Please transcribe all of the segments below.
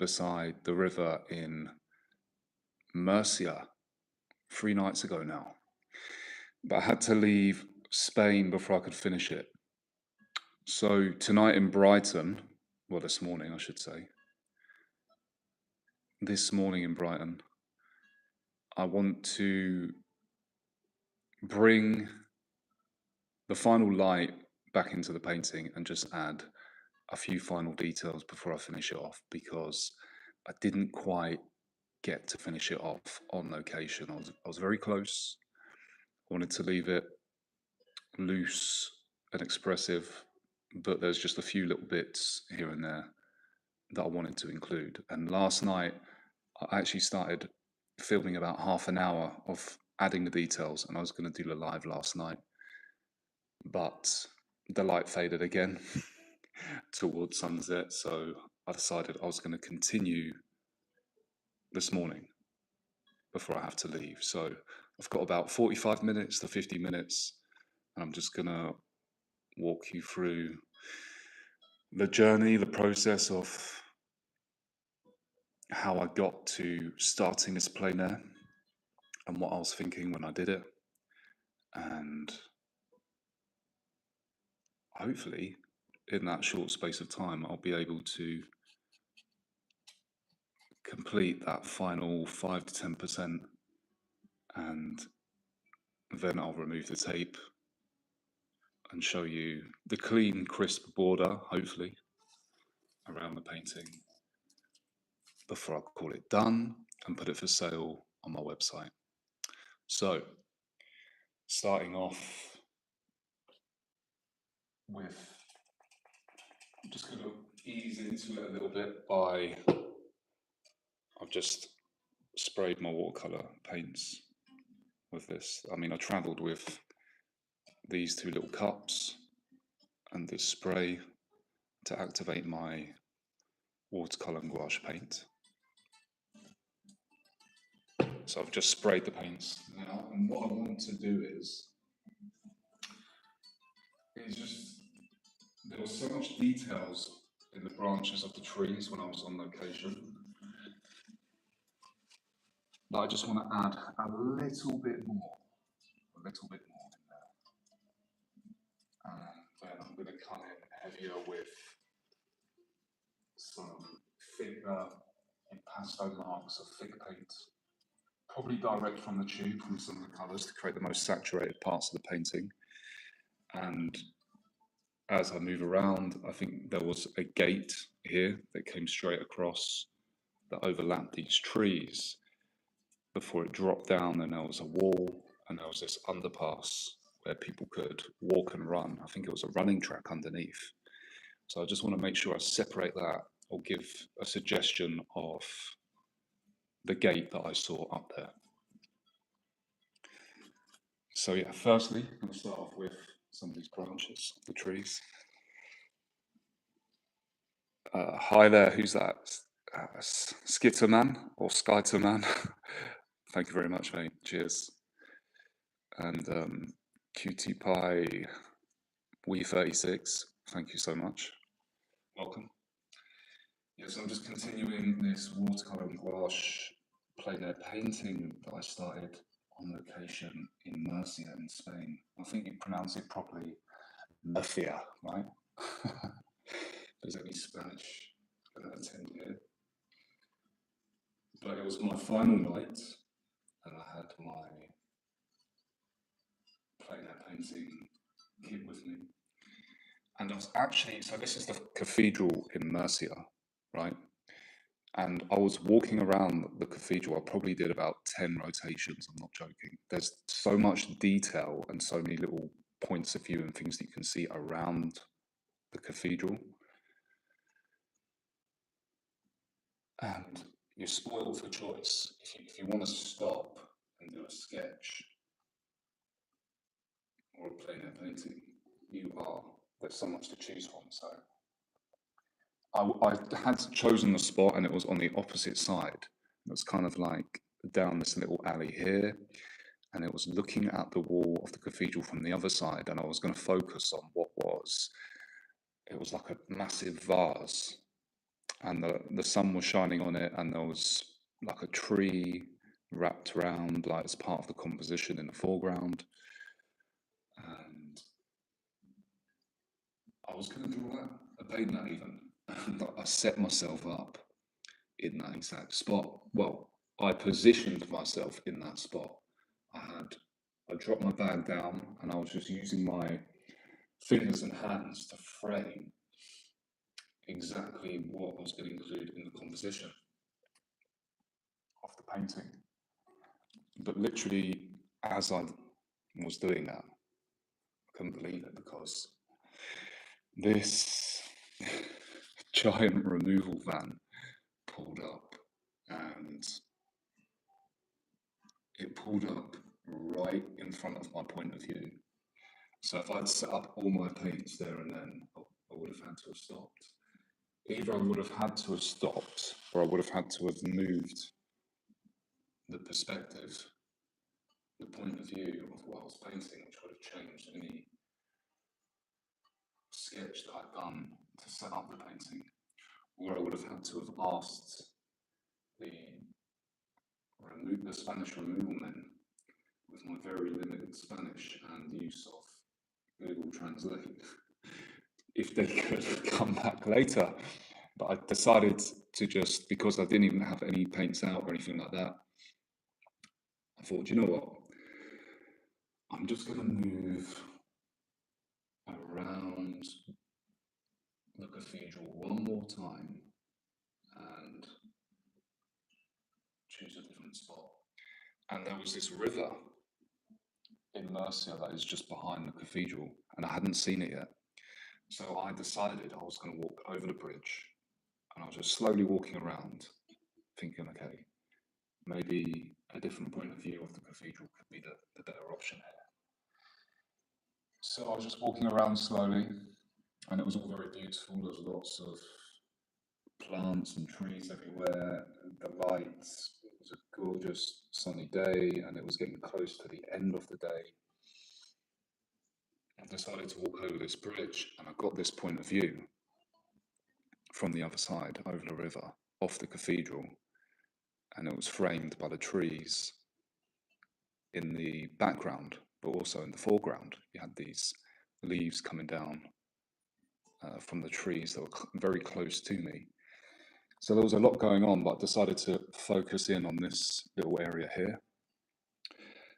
beside the river in Murcia 3 nights ago now. But I had to leave Spain before I could finish it. So tonight in Brighton, well, this morning, I should say. This morning in Brighton, I want to bring the final light back into the painting and just add a few final details before I finish it off, because I didn't quite get to finish it off on location. I was very close. I wanted to leave it loose and expressive, but there's just a few little bits here and there that I wanted to include. And last night, I actually started filming about half an hour of adding the details, and I was going to do the live last night, but the light faded again towards sunset, so I decided I was going to continue this morning before I have to leave. So I've got about 45 minutes to 50 minutes, and I'm just going to walk you through the journey, the process of how I got to starting this plein air and what I was thinking when I did it. And hopefully in that short space of time, I'll be able to complete that final 5 to 10%, and then I'll remove the tape and show you the clean, crisp border, hopefully, around the painting before I call it done and put it for sale on my website. So, starting off with, I'm just going to ease into it a little bit by, I've just sprayed my watercolour paints with this. I mean, I travelled with these two little cups and this spray to activate my watercolour and gouache paint. So I've just sprayed the paints now, and what I want to do is just, there was so much details in the branches of the trees when I was on location that I just want to add a little bit more in there. And then I'm going to come in heavier with some thicker impasto marks of thick paint, probably direct from the tube from some of the colours to create the most saturated parts of the painting. And as I move around, I think there was a gate here that came straight across that overlapped these trees before it dropped down, and there was a wall, and there was this underpass where people could walk and run. I think it was a running track underneath. So I just want to make sure I separate that, or give a suggestion of the gate that I saw up there. So yeah, firstly, I'm going to start off with some of these branches of the trees. Hi there, who's that? Skitterman or Skyterman? Thank you very much, mate. Cheers. And Cutie Pie Wee36, thank you so much. Welcome. Yes, I'm just continuing this watercolour and gouache plein air painting that I started on location in Murcia in Spain. I think you pronounce it properly, Murcia, right? There's any Spanish attend here. But it was my final night, and I had my plein air painting kit with me. And I was actually, so this is the cathedral in Murcia, right? And I was walking around the cathedral. I probably did about 10 rotations, I'm not joking. There's so much detail and so many little points of view and things that you can see around the cathedral. And you're spoiled for choice. If you want to stop and do a sketch or a plein air painting, there's so much to choose from. So I had chosen the spot, and it was on the opposite side. It was kind of like down this little alley here, and it was looking at the wall of the cathedral from the other side, and I was going to focus on it was like a massive vase, and the sun was shining on it, and there was like a tree wrapped around, like as part of the composition in the foreground. And I was going to draw that, paint that even, and I set myself up in that exact spot. Well, I positioned myself in that spot. I dropped my bag down, and I was just using my fingers and hands to frame exactly what I was going to include in the composition of the painting. But literally, as I was doing that, I couldn't believe it, because this giant removal van pulled up, and it pulled up right in front of my point of view. So if I'd set up all my paints there and then, I would have had to have stopped. Either I would have had to have stopped, or I would have had to have moved the perspective, the point of view of what I was painting, which would have changed any sketch that I'd done to set up the painting. Or I would have had to have asked the Spanish removal men, with my very limited Spanish and use of Google Translate, if they could come back later. But I decided to just, because I didn't even have any paints out or anything like that, I thought, you know what, I'm just going to move around the cathedral one more time and choose a different spot. And there was this river in Murcia that is just behind the cathedral, and I hadn't seen it yet. So I decided I was going to walk over the bridge, and I was just slowly walking around, thinking, okay, maybe a different point of view of the cathedral could be the better option here. So I was just walking around slowly, and it was all very beautiful. There was lots of plants and trees everywhere, the lights. It was a gorgeous sunny day, and it was getting close to the end of the day. I decided to walk over this bridge, and I got this point of view from the other side, over the river, off the cathedral, and it was framed by the trees in the background, but also in the foreground. You had these leaves coming down from the trees that were very close to me. So there was a lot going on, but I decided to focus in on this little area here.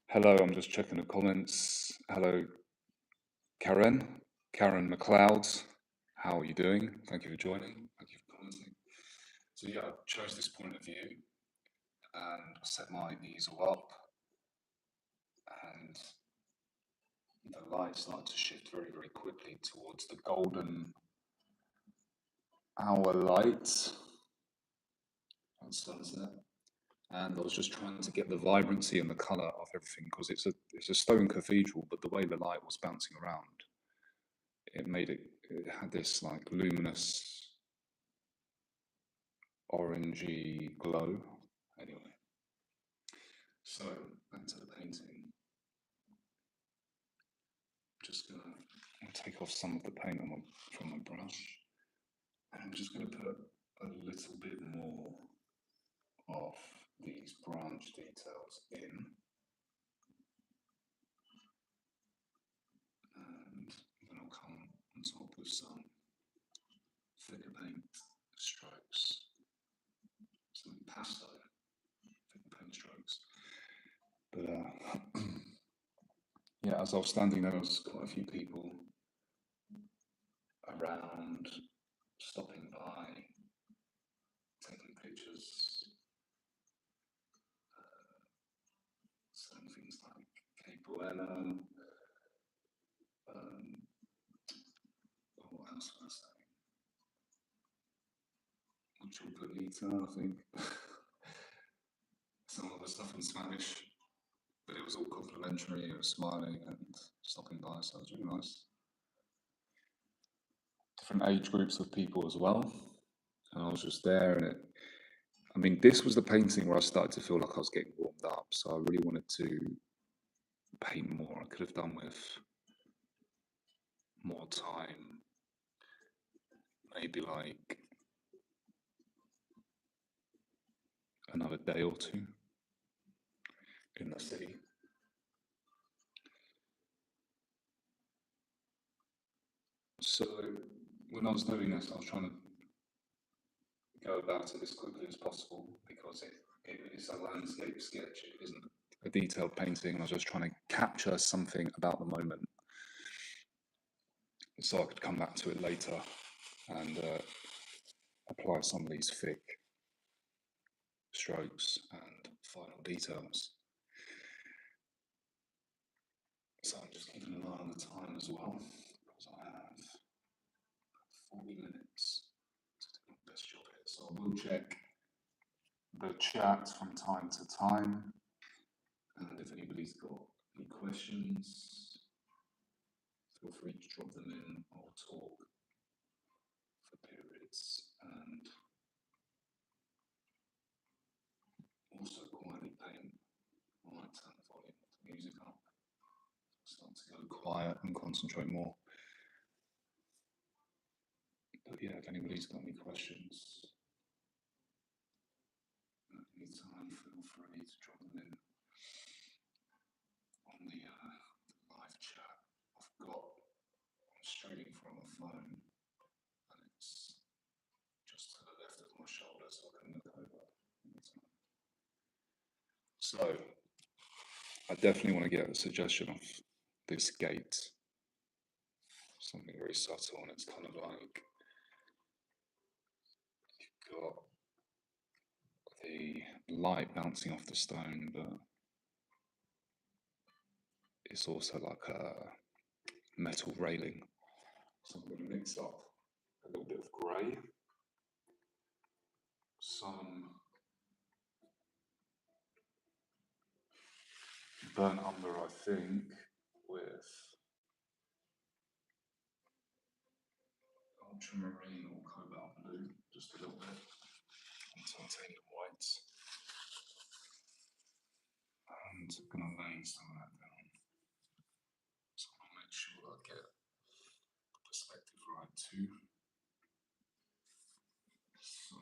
Hello, I'm just checking the comments. Hello, Karen McLeod. How are you doing? Thank you for joining. Thank you for commenting. So yeah, I chose this point of view and set my easel up, and the light started to shift very, very quickly towards the golden hour light and sunset. And I was just trying to get the vibrancy and the colour of everything, because it's a stone cathedral, but the way the light was bouncing around, it had this like luminous orangey glow. Anyway, so back to the painting. Just gonna take off some of the paint from my brush, and I'm just gonna put a little bit more of these branch details in, and then I'll come on top with some thicker paint strokes, some pastel thicker paint strokes. But yeah, as I was standing there, there was quite a few people around, stopping by, taking pictures, saying things like "Que bueno." What else was I saying? Mucho bonita, I think. Some other stuff in Spanish, but it was all complimentary. It was smiling and stopping by, so it was really nice. Different age groups of people as well, and I was just there, and I mean, this was the painting where I started to feel like I was getting warmed up, so I really wanted to paint more. I could have done with more time, maybe like another day or two in the city. So when I was doing this, I was trying to go about it as quickly as possible because it is a landscape sketch. It isn't a detailed painting. I was just trying to capture something about the moment so I could come back to it later and apply some of these thick strokes and final details. So I'm just keeping an eye on the time as well, because I have 40 minutes to do my best job here. So I will check the chat from time to time, and if anybody's got any questions, feel free to drop them in or talk for periods, and also quietly paint. I might turn the volume of the music up, start to go quiet and concentrate more. But yeah, if anybody's got any questions at any time, feel free to drop them in on the live chat. I'm streaming from a phone, and it's just to the left of my shoulder, so I can look over anytime. So I definitely want to get a suggestion of this gate. Something very subtle, and it's kind of like you've got the light bouncing off the stone, but it's also like a metal railing. So I'm going to mix up a little bit of grey, some burnt umber, I think, with ultramarine or cobalt blue, just a little bit, and titanium white. And I'm going to lay some of that down. So I'll make sure I get the perspective right too. So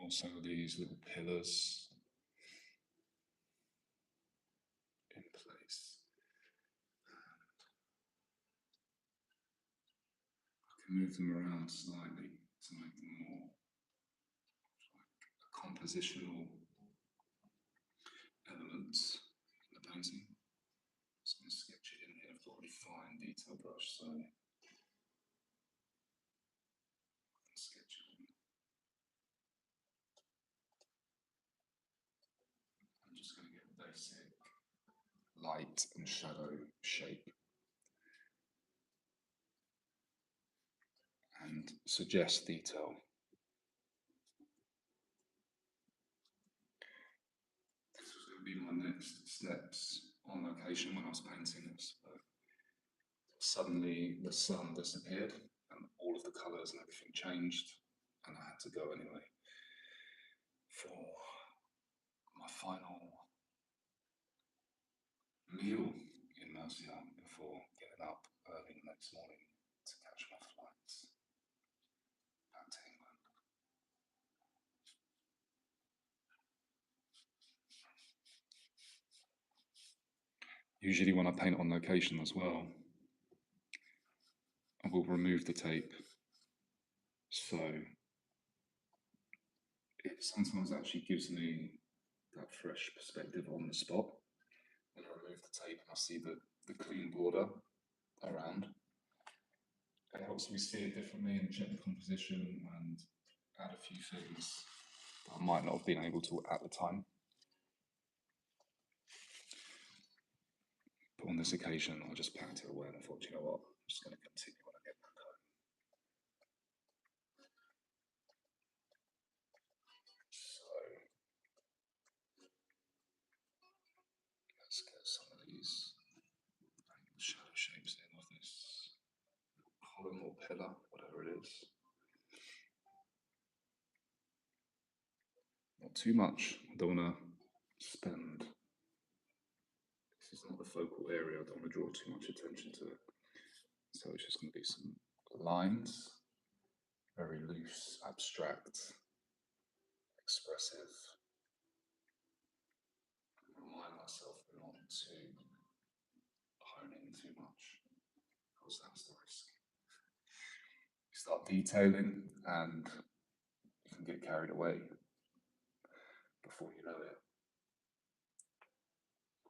also these little pillars in place. I can move them around slightly to make them more like a compositional element in the painting. I'm just going to sketch it in here. I've got a really fine detail brush, so I can sketch it in. I'm just going to get a basic light and shadow shape and suggest detail. This was going to be my next steps on location when I was painting this, but suddenly the sun disappeared and all of the colours and everything changed, and I had to go anyway for my final meal in Murcia before getting up early the next morning to catch my flight back to England. Usually when I paint on location as well, I will remove the tape, so it sometimes actually gives me that fresh perspective on the spot. When I remove the tape and I see the clean border around, it helps me see it differently and check the composition and add a few things that I might not have been able to at the time. But on this occasion, I just packed it away and I thought, you know what, I'm just going to continue when I get back home. So let's get some of these shadow shapes in of this column or pillar, whatever it is. not too much. I don't want to spend, this is not the focal area, I don't want to draw too much attention to it. So it's just going to be some lines, very loose, abstract, expressive. Remind myself not to hone in too much, because that's the risk. You start detailing and you can get carried away before you know it.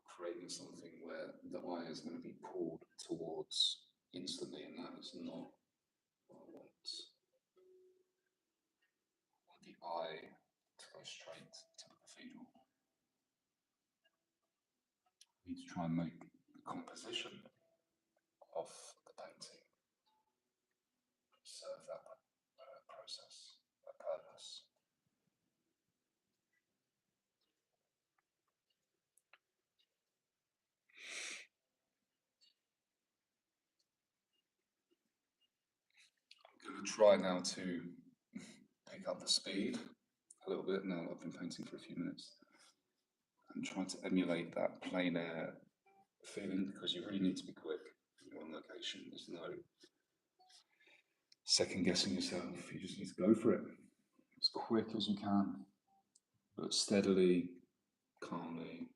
Creating something where the eye is going to be pulled towards instantly, and that is not what I want. I want the eye to go straight to the cathedral. I need to try and make the composition of the painting serve that process, that purpose. I'm going to try now to pick up the speed a little bit now that I've been painting for a few minutes and try to emulate that plein air feeling, because you really need to be quick when you're on location. There's no second guessing yourself, you just need to go for it as quick as you can, but steadily, calmly,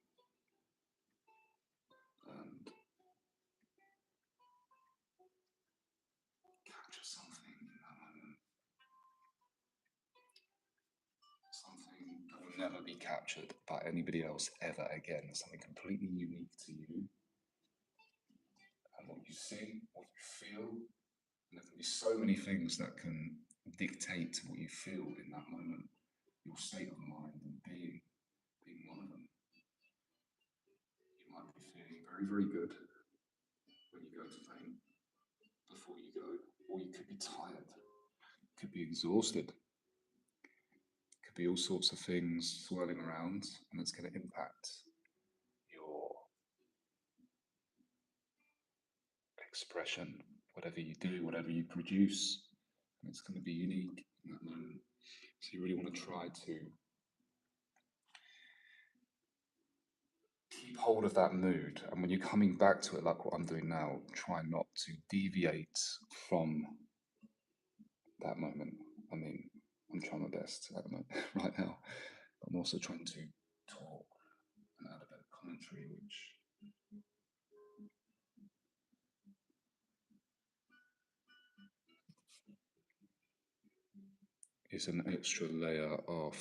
and capture something in that moment. Something that will never be captured by anybody else ever again. Something completely unique to you. And what you see, what you feel, and there can be so many things that can dictate what you feel in that moment. Your state of mind and being one of them. You might be feeling very, very good when you go to paint before you go, or you could be tired, you could be exhausted, it could be all sorts of things swirling around, and it's going to impact your expression, whatever you do, whatever you produce, and it's going to be unique in that moment. So you really want to try to keep hold of that mood, and when you're coming back to it, like what I'm doing now, try not to deviate from that moment. I mean, I'm trying my best at the moment right now. I'm also trying to talk and add a bit of commentary, which is an extra layer of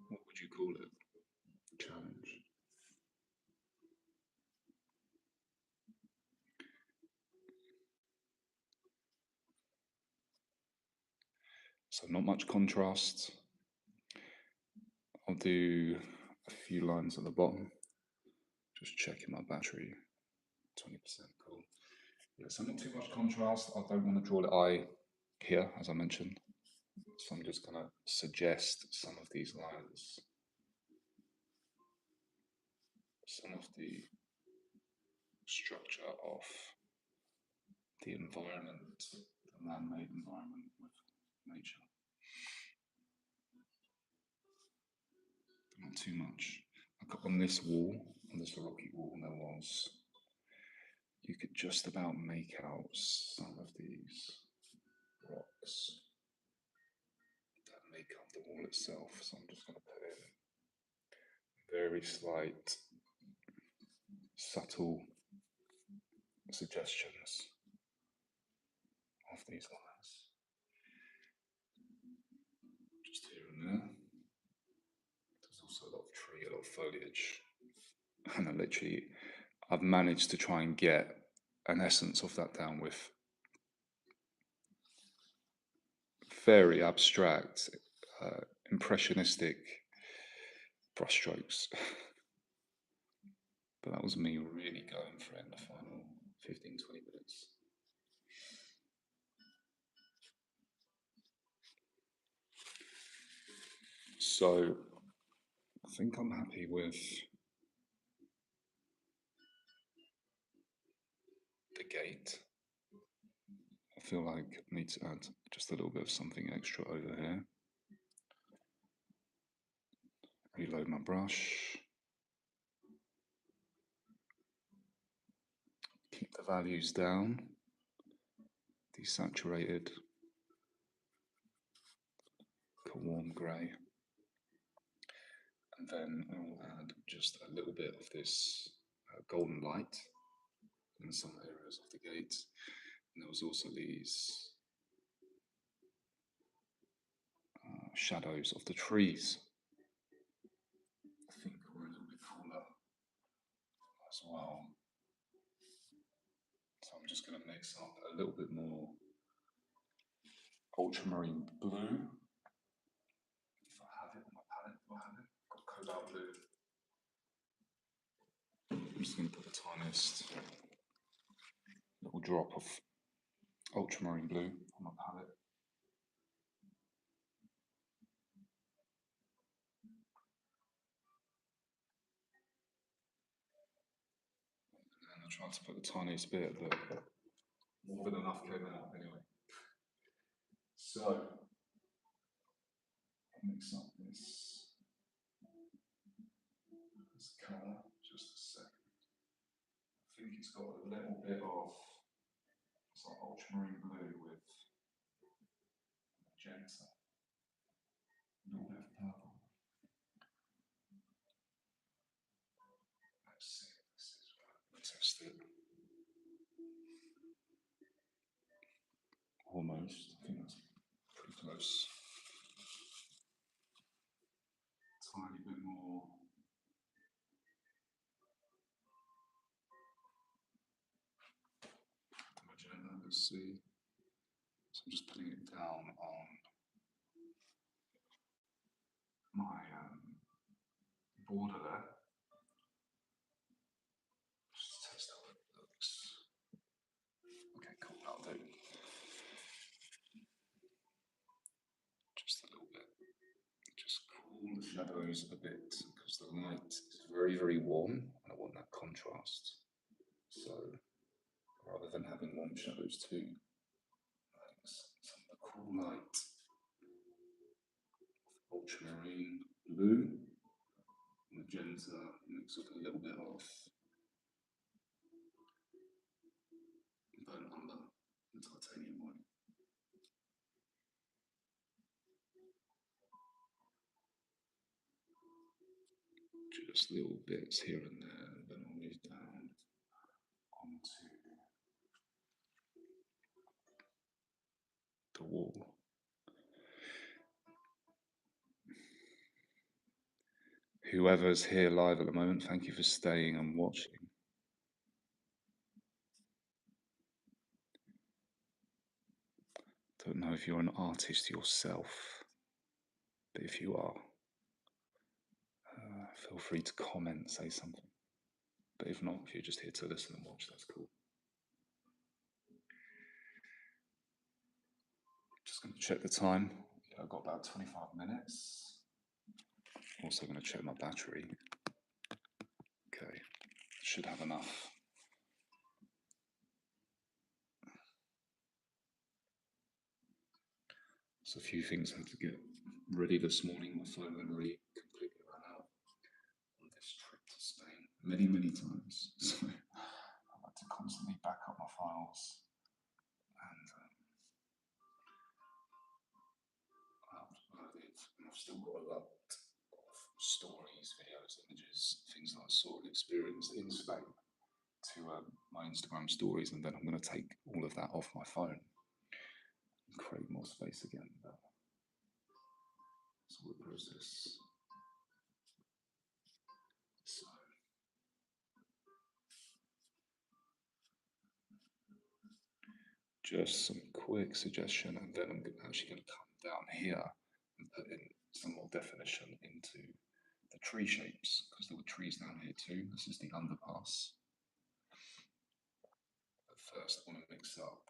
what would you call it? Challenge. So not much contrast. I'll do a few lines at the bottom. Just checking my battery. 20%, cool. Yeah, so not too much contrast. I don't want to draw the eye here, as I mentioned. So I'm just going to suggest some of these lines. Some of the structure of the environment, the man-made environment with nature. Not too much. I got on this wall, on this rocky wall, there was, you could just about make out some of these rocks that make up the wall itself. So I'm just going to put in very slight, subtle suggestions of these lines. Just here and there. There's also a lot of tree, a lot of foliage. And I've managed to try and get an essence of that down with very abstract, impressionistic brushstrokes. But that was me really going for it in the final 15, 20 minutes. So I think I'm happy with the gate. feel like I need to add just a little bit of something extra over here. Reload my brush. Keep the values down. Desaturated. A warm grey. And then I will add just a little bit of this golden light in some areas of the gate. And there was also these shadows of the trees. I think were a little bit cooler as well. So I'm just going to mix up a little bit more ultramarine blue. If I have it on my palette, do I have it? I've got cobalt blue. I'm just going to put the tiniest little drop of ultramarine blue on my palette. And I tried to put the tiniest bit, but more than enough came out anyway. So, I'll mix up this colour just a second. I think it's got a little bit of it's like ultramarine blue with magenta, a little bit of purple. Let's see if this is right. Let's test it. Almost. I think that's pretty close. Tiny bit more. The magenta, let's see. So I'm just putting it down on my border there. Just test how it looks. Okay, cool, that'll do. Just a little bit. Just cool the shadows a bit because the light is very, very warm and I want that contrast. So rather than having warm shadows too, some of the cool light of ultramarine blue, magenta, mixed with a little bit of burnt umber and titanium white. Just little bits here and there, and then I'll move down onto the wall. Whoever's here live at the moment, thank you for staying and watching. Don't know if you're an artist yourself, but if you are, feel free to comment, say something. But if not, if you're just here to listen and watch, that's cool. Just going to check the time. I've got about 25 minutes. Also going to check my battery. Okay, should have enough. So a few things I had to get ready this morning. My phone memory completely ran out on this trip to Spain many, many times. So I've had to constantly back up my files. And I've uploaded, and I've still got a lot of stories, videos, images, things that I saw and experienced in Spain to my Instagram stories, and then I'm going to take all of that off my phone and create more space again. But it's all the process. So just some quick suggestion, and then I'm actually going to come down here and put in some more definition into the tree shapes, because there were trees down here too. This is the underpass. But first I want to mix up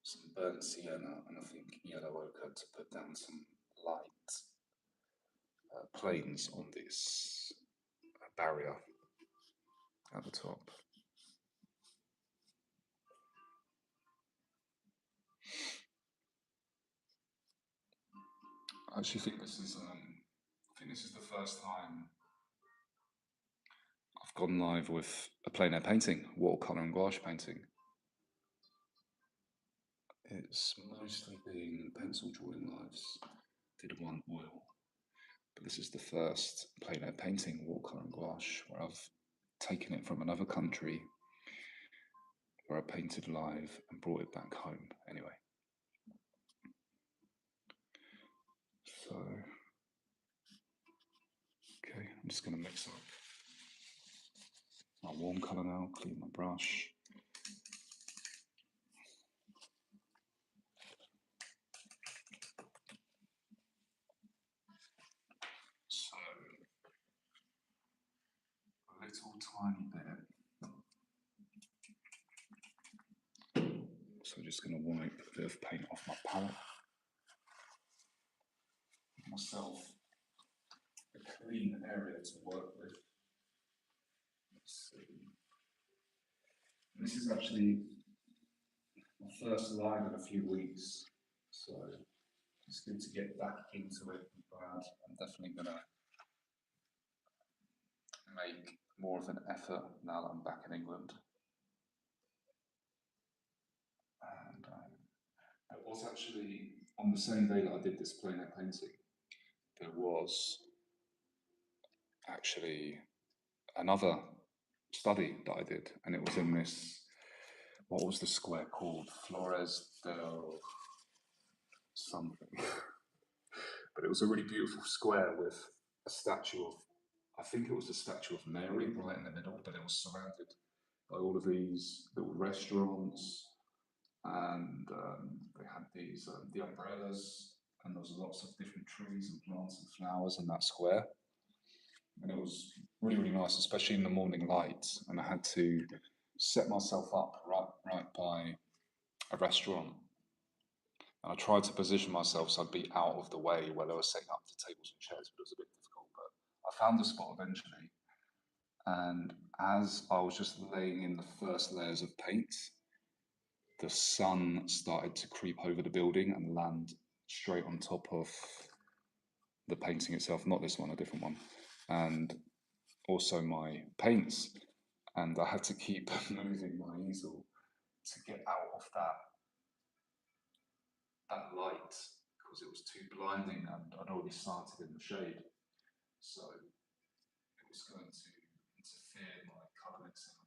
some burnt sienna and I think yellow ochre to put down some light planes on this barrier at the top. I actually think this is the first time I've gone live with a plein air painting, watercolour and gouache painting. It's mostly been pencil drawing lives. Did one oil, but this is the first plein air painting, watercolour and gouache, where I've taken it from another country, where I painted live and brought it back home. Anyway, so okay, I'm just going to mix up my warm colour now, clean my brush. So a little tiny bit. So I'm just going to wipe a bit of paint off my palette. Give myself a clean area to work with. Let's see. And this is actually my first live in a few weeks, so it's good to get back into it. I'm definitely going to make more of an effort now that I'm back in England. And it was actually on the same day that I did this plein air painting, there was actually another study that I did, and it was in this, what was the square called? Flores del something. But it was a really beautiful square with a statue of, I think it was a statue of Mary right in the middle, but it was surrounded by all of these little restaurants, and they had these the umbrellas, and there was lots of different trees and plants and flowers in that square, and it was really, really nice, especially in the morning light. And I had to set myself up right by a restaurant, and I tried to position myself so I'd be out of the way where they were setting up the tables and chairs, but it was a bit difficult. But I found the spot eventually, and as I was just laying in the first layers of paint, the sun started to creep over the building and land straight on top of the painting itself, not this one, a different one, and also my paints. And I had to keep moving my easel to get out of that light, because it was too blinding and I'd already started in the shade. So it was going to interfere my colour mixing.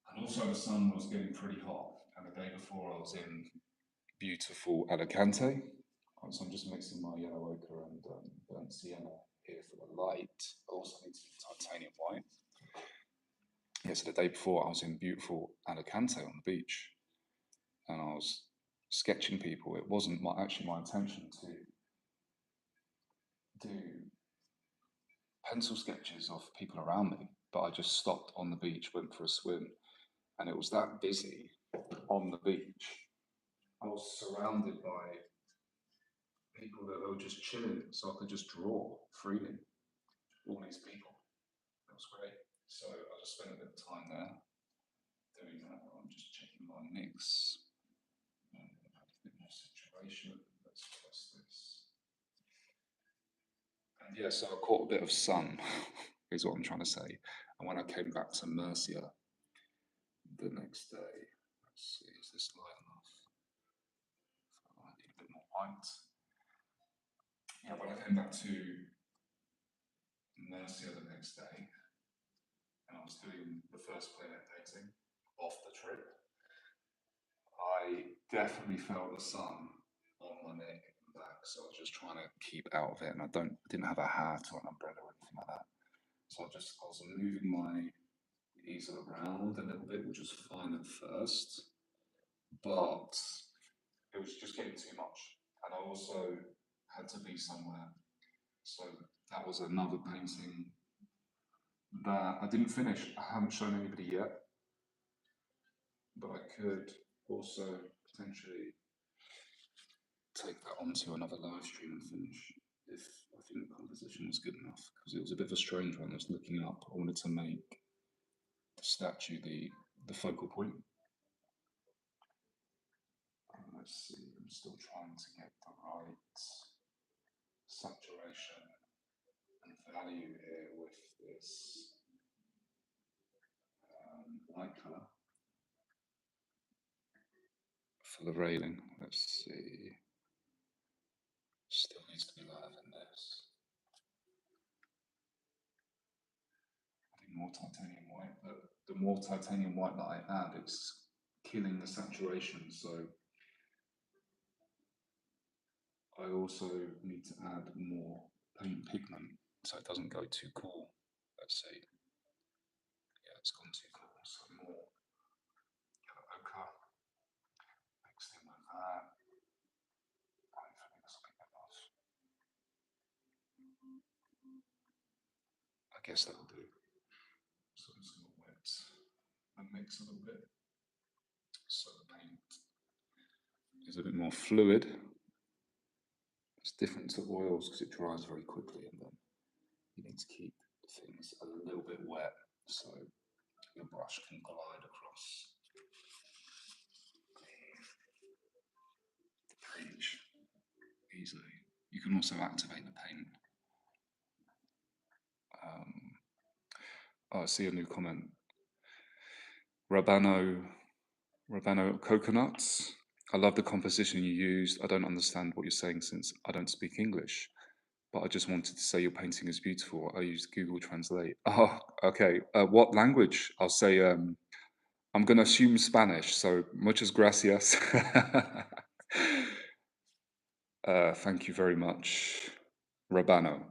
And also the sun was getting pretty hot, and the day before I was in beautiful Alicante. So I'm just mixing my yellow ochre and burnt sienna here for the light. I also need some titanium white. Yeah, so the day before I was in beautiful Alicante on the beach, and I was sketching people. It wasn't actually my intention to do pencil sketches of people around me, but I just stopped on the beach, went for a swim, and it was that busy on the beach. I was surrounded by people that were just chilling, so I could just draw freely. All these people. It was great. So I just spent a bit of time there doing that. I'm just checking my mix. And a bit more situation. Let's press this. And yeah, so I caught a bit of sun, is what I'm trying to say. And when I came back to Murcia the next day, let's see, is this light enough? I need a bit more light. Yeah, when I came back to Murcia the next day, and I was doing the first plein air painting off the trip, I definitely felt the sun on my neck and back, so I was just trying to keep out of it, and I didn't have a hat or an umbrella or anything like that. So I was moving my easel around a little bit, which was fine at first, but it was just getting too much, and I also had to be somewhere. So that was another painting that I didn't finish. I haven't shown anybody yet, but I could also potentially take that onto another live stream and finish if I think the composition was good enough, because it was a bit of a strange one. I was looking up, I wanted to make the statue the focal point. let's see, I'm still trying to get the right saturation and value here with this light colour for the railing. Let's see, still needs to be lighter than this. Adding more titanium white, but the more titanium white that I add, it's killing the saturation, so I also need to add more paint pigment so it doesn't go too cool. Let's see. Yeah, it's gone too cool, so more yellow ochre, mixed in with that. Hopefully this will be enough. I guess that'll do. So I'm just going to wet and mix a little bit so the paint is a bit more fluid. It's different to oils because it dries very quickly, and then you need to keep things a little bit wet so your brush can glide across the page easily. You can also activate the paint. I see a new comment. Rabano coconuts. I love the composition you used. I don't understand what you're saying since I don't speak English, but I just wanted to say your painting is beautiful. I used Google Translate. Oh, okay. What language? I'll say, I'm going to assume Spanish, so muchas gracias. Thank you very much, Rabano.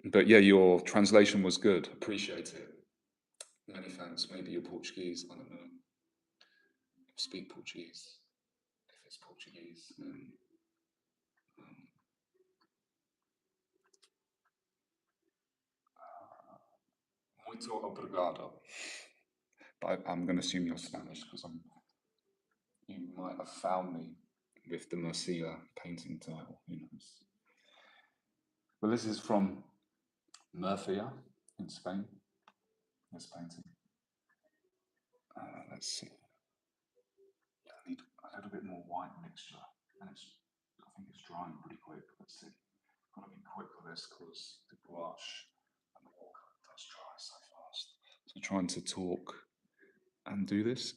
But yeah, your translation was good. Appreciate it. Many thanks. Maybe you're Portuguese. I don't know. Speak Portuguese. If it's Portuguese, then muito obrigado. But I'm going to assume you're Spanish because you might have found me with the Murcia painting title. Who knows? Well, this is from Murcia in Spain. This painting. Let's see. Yeah, I need a little bit more white mixture, and I think it's drying pretty quick. Let's see. Got to be quick with this because the gouache and the watercolour does dry so fast. So trying to talk and do this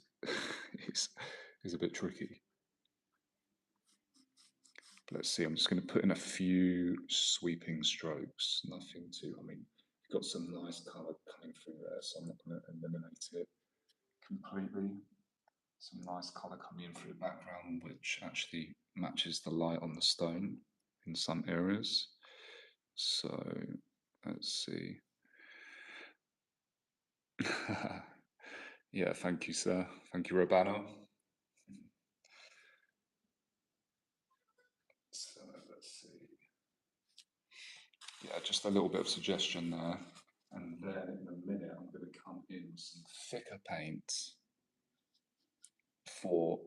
is a bit tricky. But let's see, I'm just going to put in a few sweeping strokes, nothing too, I mean, you've got some nice colour coming through there, so I'm not going to eliminate it completely. Some nice colour coming in through the background, which actually matches the light on the stone in some areas. So let's see. Yeah, thank you, sir. Thank you, Rabano. So let's see. Yeah, just a little bit of suggestion there. And then in a minute, I'm going to come in with some thicker paint for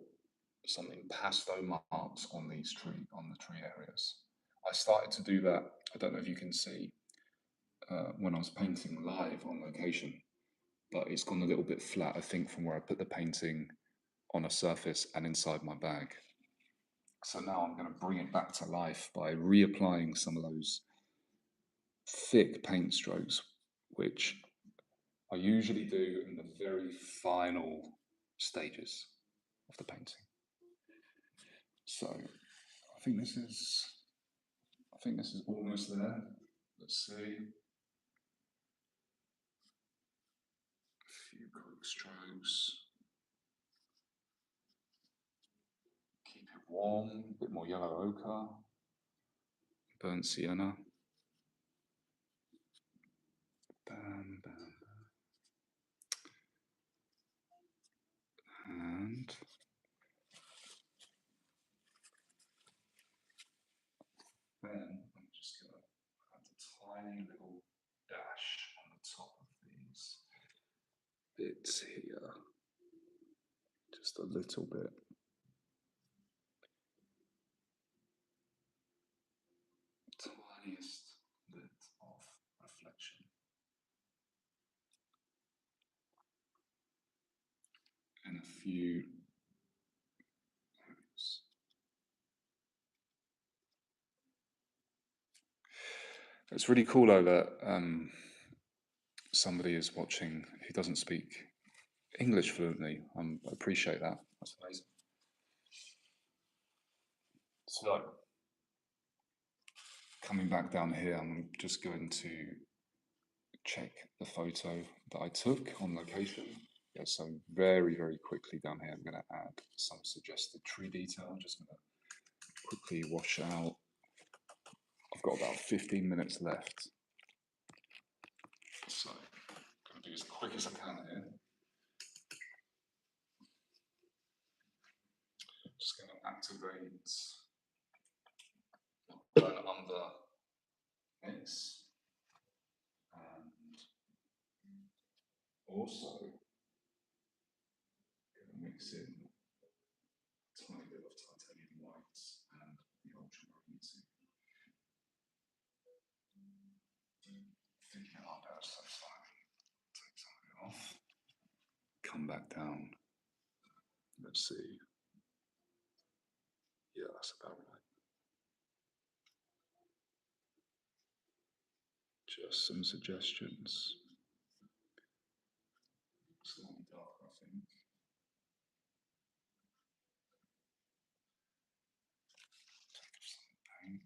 some impasto marks on the tree areas. I started to do that. I don't know if you can see when I was painting live on location, but it's gone a little bit flat, I think, from where I put the painting on a surface and inside my bag. So now I'm going to bring it back to life by reapplying some of those thick paint strokes, which I usually do in the very final stages of the painting. So I think this is almost there. Let's see. A few quick strokes. Keep it warm, a bit more yellow ochre, burnt sienna. Bam, bam, bam. And then I'm just going to add a tiny little dash on the top of these bits here. Just a little bit. Tiniest bit of reflection. And a few It's really cool though that somebody is watching who doesn't speak English fluently. I appreciate that. That's amazing. So, coming back down here, I'm just going to check the photo that I took on location. Yeah, so very, very quickly down here, I'm going to add some suggested tree detail. I'm just going to quickly wash out. I've got about 15 minutes left. So, I'm going to be as quick as I can here. Just going to activate burn under mix, and also going to mix in a tiny bit of titanium white and the ultramarine to thicken it up out so slightly. Take some of it off. Come back down. Let's see. Yeah, that's about right. Just some suggestions. Slightly darker, I think. Take some paint.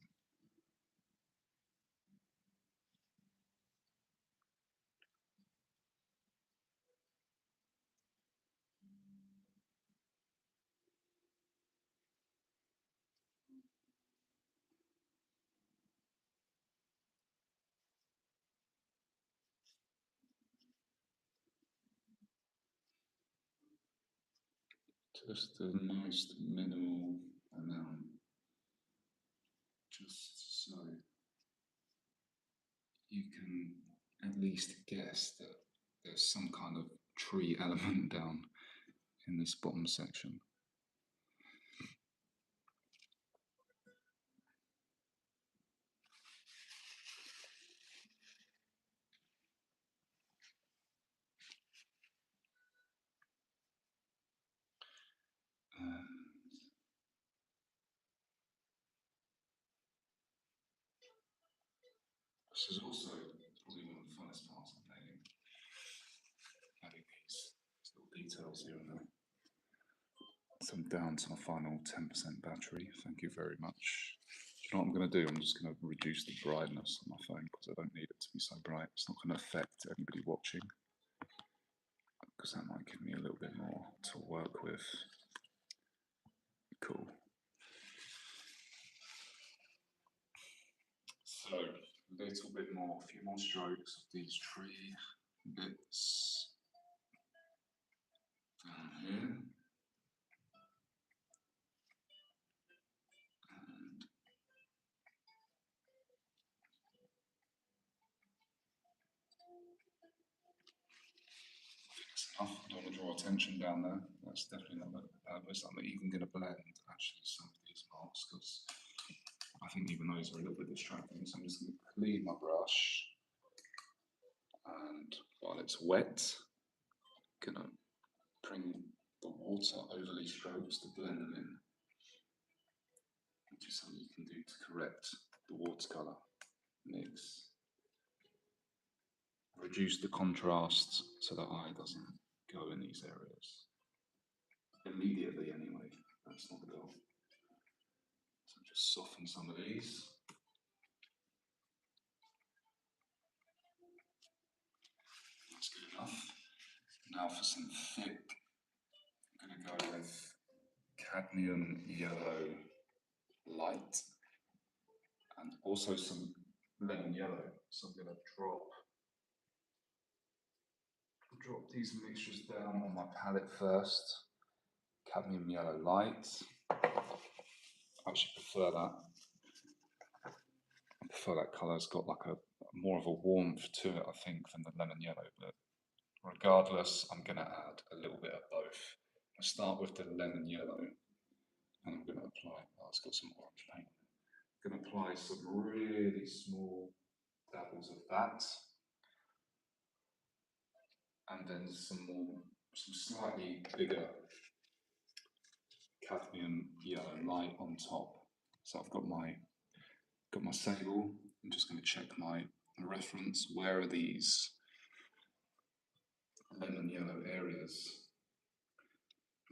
Just a nice minimal amount, just so you can at least guess that there's some kind of tree element down in this bottom section. This is also probably one of the funnest parts of painting, adding these little details here and there. So I'm down to my final 10% battery. Thank you very much. Do you know what I'm going to do? I'm just going to reduce the brightness on my phone because I don't need it to be so bright. It's not going to affect anybody watching because that might give me a little bit more to work with. Cool. So a little bit more, a few more strokes of these tree bits down here. And that's enough. I don't want to draw attention down there. That's definitely not the purpose. I'm even going to blend actually some of these marks because I think even those are a little bit distracting. So I'm just going to clean my brush, and while it's wet, I'm going to bring the water over these strokes to blend them in, which is something you can do to correct the watercolour mix. Reduce the contrast so the eye doesn't go in these areas. Immediately anyway, that's not the goal. So just soften some of these. That's good enough. Now for some thick, I'm going to go with cadmium yellow light and also some lemon yellow. So I'm going to drop these mixtures down on my palette first. Cadmium yellow light. I actually prefer that. I prefer that colour. It's got like a more of a warmth to it, I think, than the lemon yellow. But regardless, I'm going to add a little bit of both. I start with the lemon yellow, and I'm going to apply. Oh, it's got some orange paint. I'm going to apply some really small dabbles of that, and then some slightly bigger cadmium yellow light on top. So I've got my sable, I'm just going to check my reference. Where are these lemon yellow areas?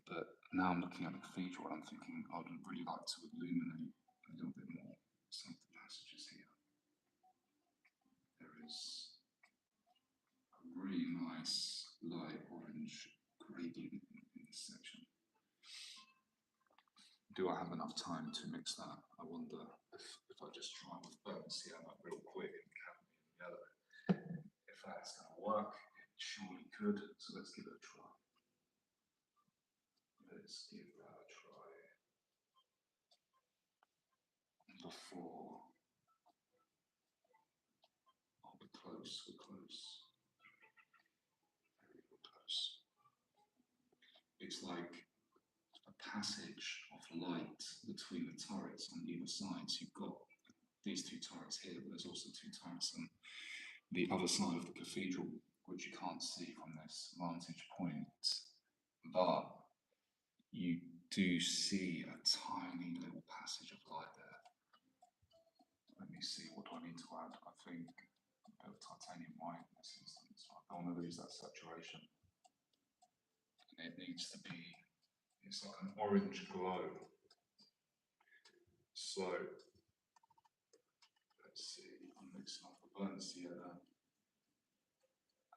But now I'm looking at the cathedral and I'm thinking I would really like to illuminate a little bit more some of the passages here. There is a really nice light orange gradient in this section. Do I have enough time to mix that? I wonder if I just try with burnt sienna real quick and cadmium yellow, if that's going to work. It surely could, so let's give it a try. Let's give that a try. Before, oh, we're close, we're close. Very close. It's like a passage of light between the turrets on either side. So you've got these two turrets here, but there's also two turrets on the other side of the cathedral, which you can't see from this vantage point. But you do see a tiny little passage of light there. Let me see, what do I need to add? I think a bit of titanium white in this instance. I don't want to lose that saturation. And it needs to be, it's like an orange glow. So, let's see, I'm mixing up the burnt sienna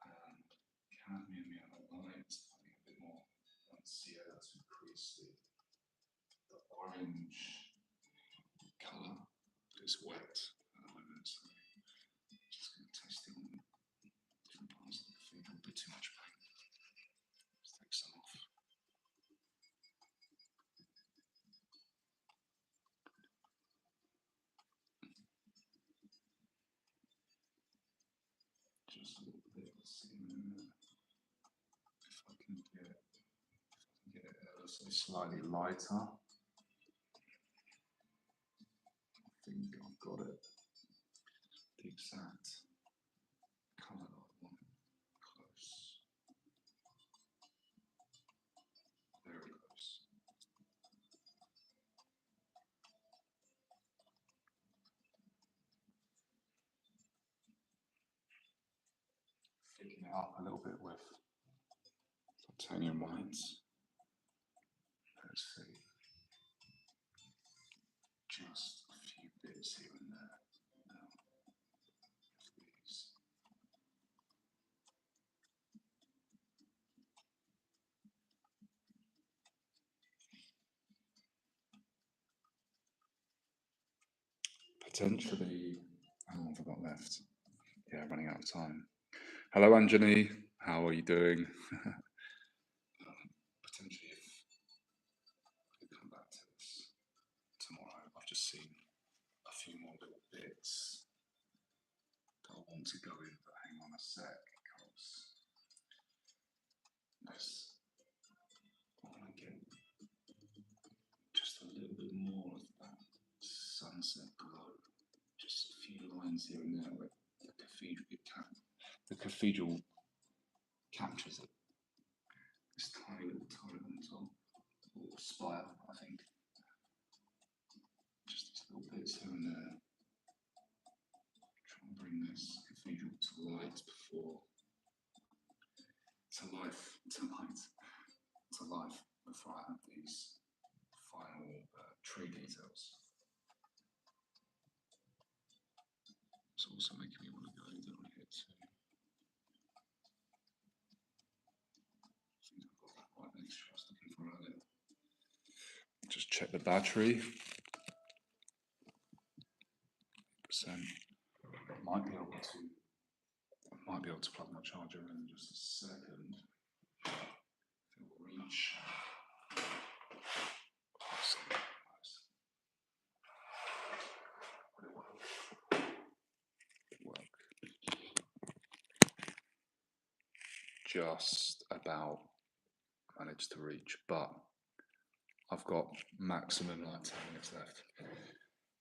and cadmium yellow light, adding a bit more burnt sienna to increase the orange colour. It's wet at the moment, so I'm just going to test it on different parts of the cathedral. A bit too much paint. Let's take some off. Just a little bit, let's see if I can get it ever so slightly lighter. I think I've got it. The exact colour that I want. Close. Very close. Thicken it up a little bit with titanium whites. Let's see. Just a few bits here and there. These. Potentially, how long have I got left? Yeah, running out of time. Hello, Anjani. How are you doing? Potentially, if we come back to this tomorrow, I've just seen a few more little bits that I want to go in, but hang on a sec, because I want to get just a little bit more of that sunset glow. Just a few lines here and there where the cathedral captures it. This tiny little turret on top, or spire, I think. Just these little bits here and there. Try and bring this cathedral to life before I have these final tree details. It's also making me want to go down here too. I think I've got that right next to us looking for earlier. Just check the battery. 8%. Might be able to plug my charger in just a second. It will reach. Just about managed to reach, but I've got maximum like 10 minutes left.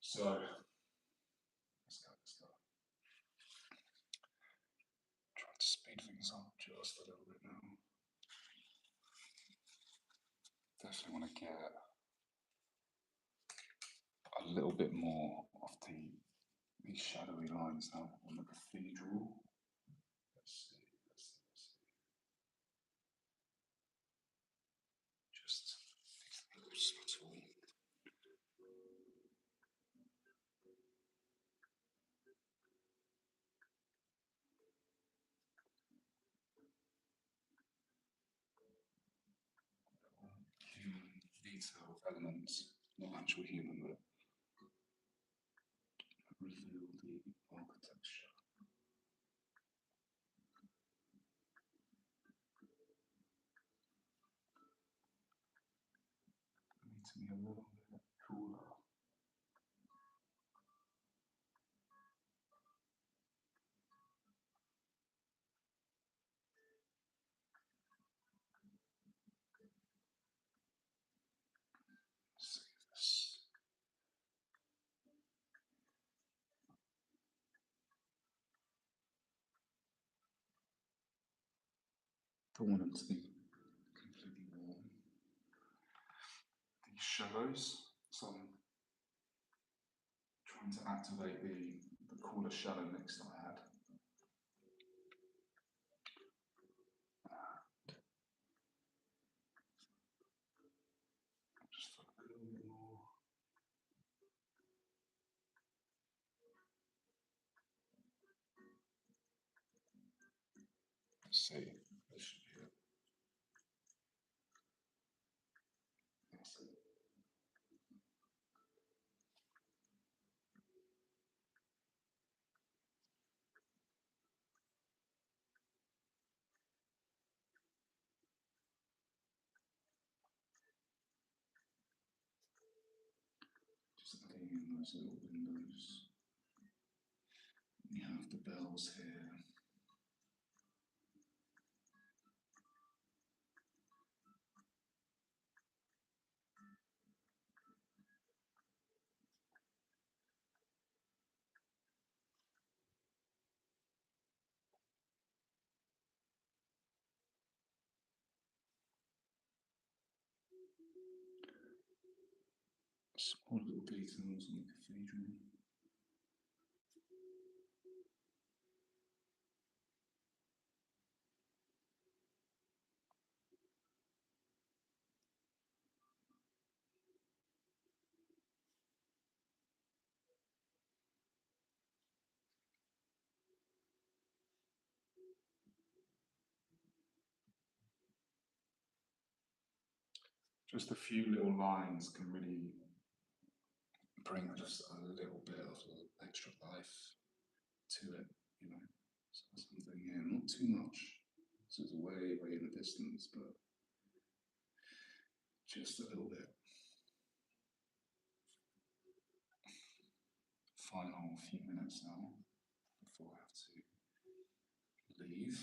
So let's go. Try to speed things up just a little bit now. Definitely want to get a little bit more of the these shadowy lines now on the cathedral. Let's see. Just a little subtle. Human detail elements, not actual human, but reveal the architecture. Needs to be a little bit cooler. See this. Don't want them to be completely warm. These shadows, so I'm trying to activate the cooler shadow mix that I had. Just a little bit more. Let's see, this should be it. That's it. Just adding in those little windows. You have the bells here. Small little details on the cathedral. Just a few little lines can really bring just a little bit of extra life to it, you know. So something here, not too much. This is way, way in the distance, but just a little bit. Final few minutes now before I have to leave.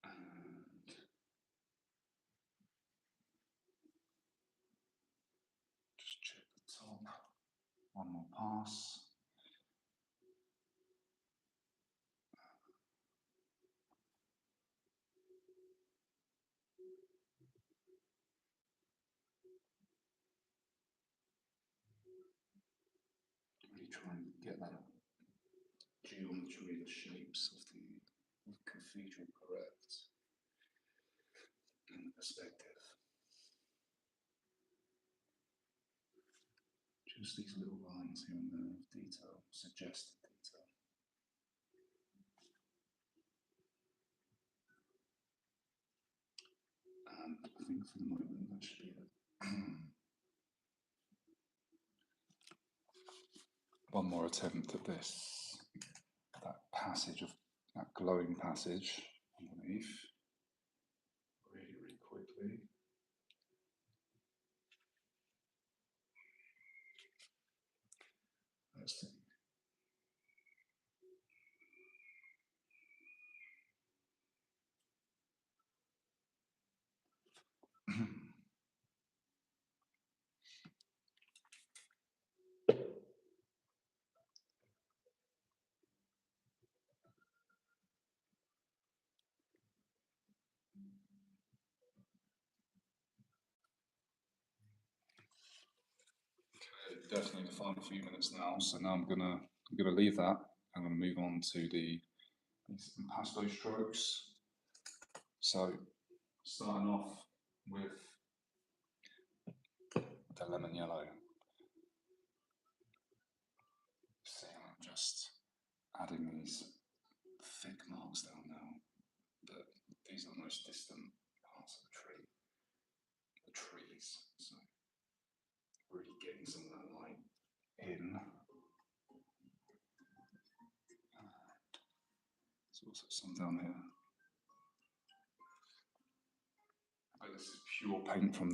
And just check the top. One more pass. Really try and get that geometry, the shapes of the cathedral correct, and the perspective. Just these little lines here and there of detail, suggested detail. And I think for the moment that should be it. One more attempt at this, that passage of that glowing passage underneath, really, really quickly. Let's see. definitely the final few minutes now. So now I'm gonna leave that. I'm gonna move on to the impasto strokes. So starting off with the lemon yellow. See, I'm just adding these thick marks down now. But these are the most distant parts of the trees. So really getting some of that light in. There's also some down here. But this is pure paint from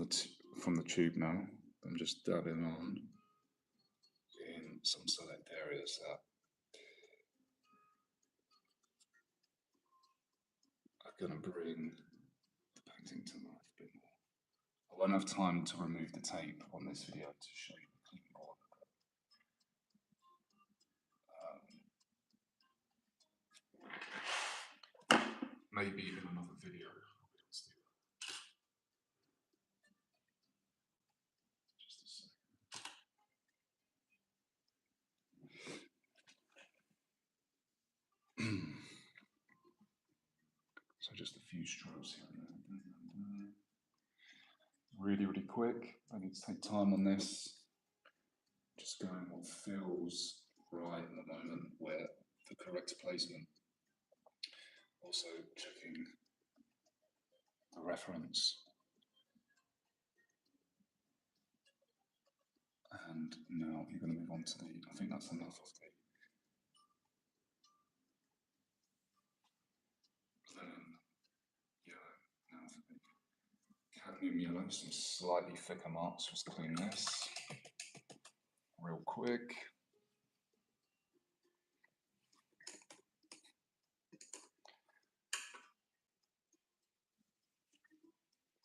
the tube now. I'm just dabbing on in some select areas that are going to bring the painting to life a bit more. I won't have time to remove the tape on this video to show you the clean border. Maybe in another video I'll be able to do that. Just a second. So just a few strokes here and there. Really, really quick. I need to take time on this. Just going what feels right in the moment, where the correct placement. Also checking the reference. And now you're going to move on to the, I think that's enough of the lemon yellow. Now for the cadmium yellow, some slightly thicker marks. Just clean this real quick.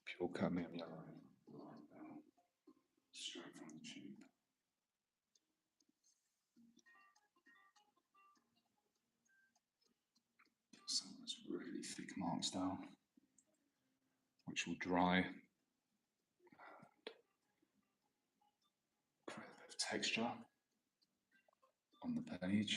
Pure cadmium yellow, right now, straight from the tube. Some of those really thick marks down, which will dry and create a bit of texture on the page.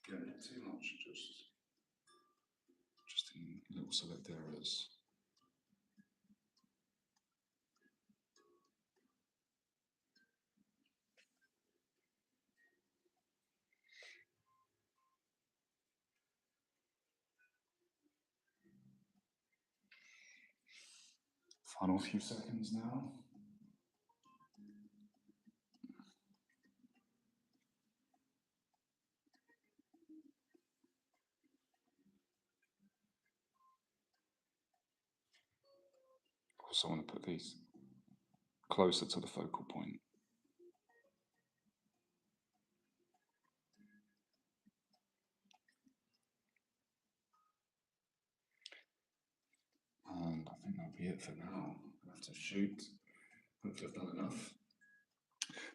Again, not too much, just in little select areas. Final few seconds now. Also want to put these closer to the focal point. And I think that'll be it for now. I'll have to shoot. Hopefully I've done enough.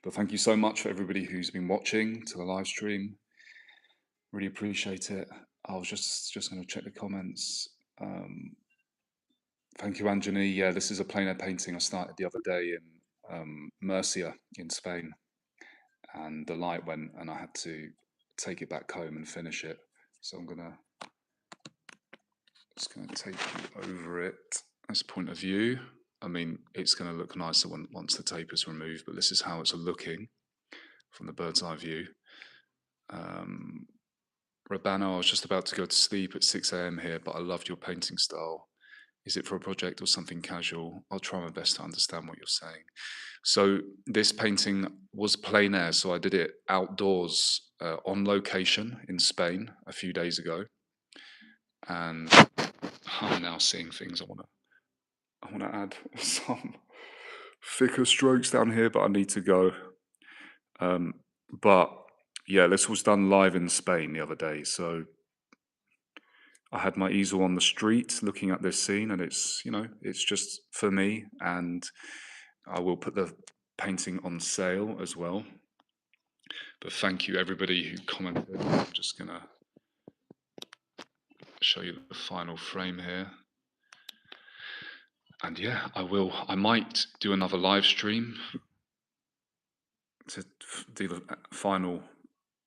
But thank you so much for everybody who's been watching to the live stream. Really appreciate it. I was just going to check the comments. Thank you, Anjani. Yeah, this is a plein air painting I started the other day in Murcia in Spain. And the light went and I had to take it back home and finish it. So I'm just going to take you over it as point of view. I mean, it's going to look nicer once the tape is removed, but this is how it's looking from the bird's eye view. Rabano, I was just about to go to sleep at 6 AM here, but I loved your painting style. Is it for a project or something casual? I'll try my best to understand what you're saying. So this painting was plein air, so I did it outdoors on location in Spain a few days ago. And I'm now seeing things. I want to add some thicker strokes down here, but I need to go. But yeah, this was done live in Spain the other day. So I had my easel on the street looking at this scene, and it's, it's just for me. And I will put the painting on sale as well. But thank you everybody who commented. I'm just gonna show you the final frame here. And yeah, I might do another live stream to do the final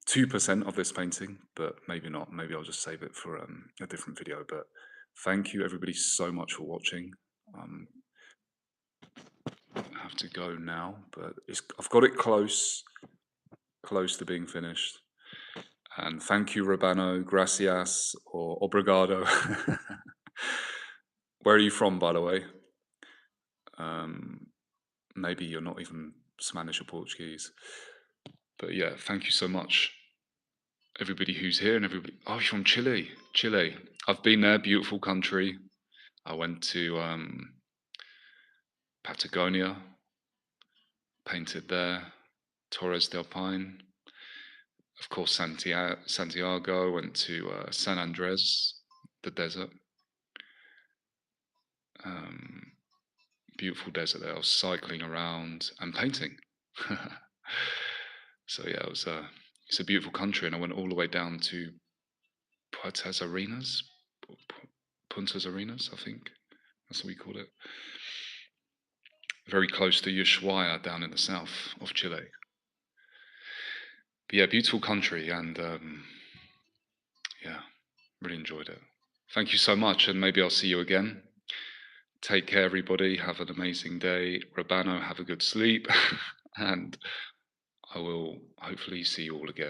2% of this painting, but maybe not. Maybe I'll just save it for a different video. But thank you everybody so much for watching. I have to go now, but I've got it close to being finished. And thank you, Rabano, gracias, or obrigado. Where are you from, by the way? Maybe you're not even Spanish or Portuguese. But yeah, thank you so much, everybody who's here and everybody. Oh, you're from Chile. Chile. I've been there, beautiful country. I went to Patagonia, painted there, Torres del Paine. Of course, Santiago, went to San Andres, the desert. Beautiful desert there. I was cycling around and painting. So yeah, it's a beautiful country, and I went all the way down to Puntas Arenas, I think that's what we call it. Very close to Ushuaia, down in the south of Chile. But yeah, beautiful country, and yeah, really enjoyed it. Thank you so much, and maybe I'll see you again. Take care, everybody. Have an amazing day. Rabano, have a good sleep, and I will hopefully see you all again.